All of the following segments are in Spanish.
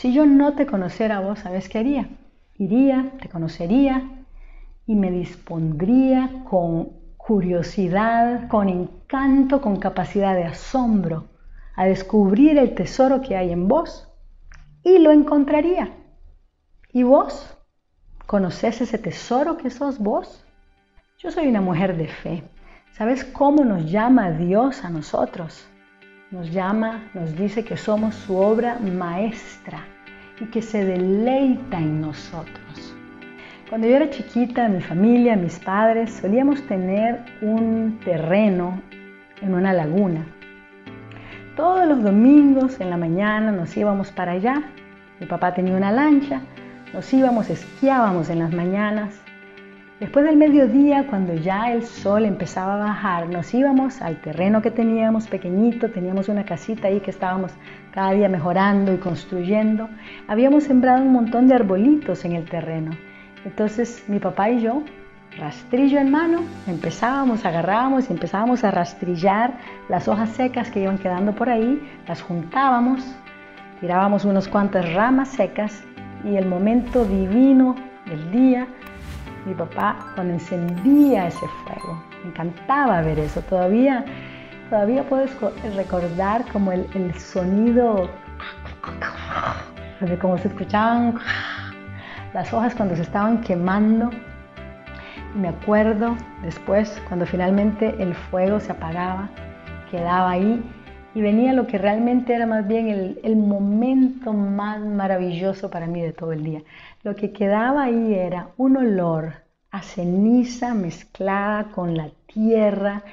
Si yo no te conociera a vos, ¿sabes qué haría? Iría, te conocería y me dispondría con curiosidad, con encanto, con capacidad de asombro a descubrir el tesoro que hay en vos y lo encontraría. ¿Y vos? ¿Conoces ese tesoro que sos vos? Yo soy una mujer de fe. ¿Sabes cómo nos llama Dios a nosotros? Nos llama, nos dice que somos su obra maestra y que se deleita en nosotros. Cuando yo era chiquita, mi familia, mis padres, solíamos tener un terreno en una laguna. Todos los domingos en la mañana nos íbamos para allá. Mi papá tenía una lancha, nos íbamos, esquiábamos en las mañanas. Después del mediodía, cuando ya el sol empezaba a bajar, nos íbamos al terreno que teníamos pequeñito, teníamos una casita ahí que estábamos cada día mejorando y construyendo. Habíamos sembrado un montón de arbolitos en el terreno. Entonces mi papá y yo, rastrillo en mano, agarrábamos y empezábamos a rastrillar las hojas secas que iban quedando por ahí, las juntábamos, tirábamos unas cuantas ramas secas y el momento divino del día, mi papá cuando encendía ese fuego, me encantaba ver eso, todavía puedes recordar como el sonido, de cómo se escuchaban las hojas cuando se estaban quemando. Y me acuerdo después cuando finalmente el fuego se apagaba, quedaba ahí y venía lo que realmente era más bien el momento más maravilloso para mí de todo el día. Lo que quedaba ahí era un olor a ceniza mezclada con la tierra.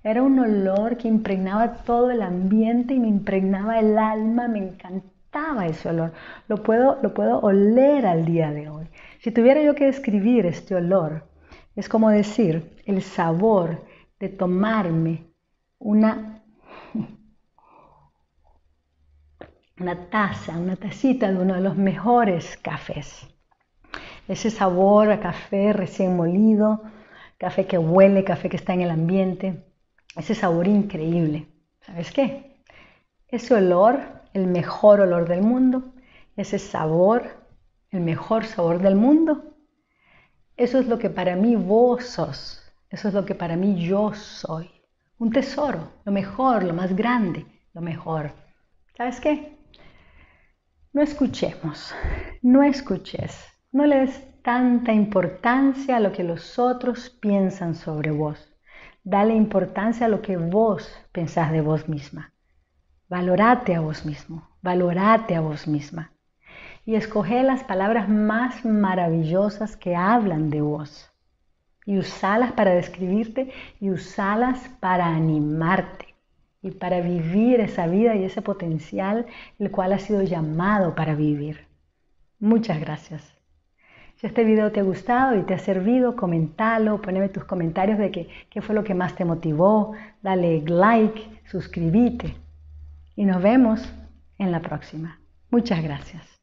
Era un olor que impregnaba todo el ambiente y me impregnaba el alma, me encantaba ese olor. Lo puedo oler al día de hoy. Si tuviera yo que describir este olor, es como decir el sabor de tomarme una tacita de uno de los mejores cafés. Ese sabor a café recién molido, café que huele, café que está en el ambiente, ese sabor increíble. ¿Sabes qué? Ese olor, el mejor olor del mundo, ese sabor, el mejor sabor del mundo, eso es lo que para mí vos sos, eso es lo que para mí yo soy. Un tesoro, lo mejor, lo más grande, lo mejor. ¿Sabes qué? No escuchemos, no escuches, no le des tanta importancia a lo que los otros piensan sobre vos. Dale importancia a lo que vos pensás de vos misma. Valorate a vos mismo, valorate a vos misma. Y escoge las palabras más maravillosas que hablan de vos. Y usalas para describirte y usalas para animarte. Y para vivir esa vida y ese potencial el cual has sido llamado para vivir. Muchas gracias. Si este video te ha gustado y te ha servido, coméntalo, poneme tus comentarios de qué fue lo que más te motivó, dale like, suscríbete y nos vemos en la próxima. Muchas gracias.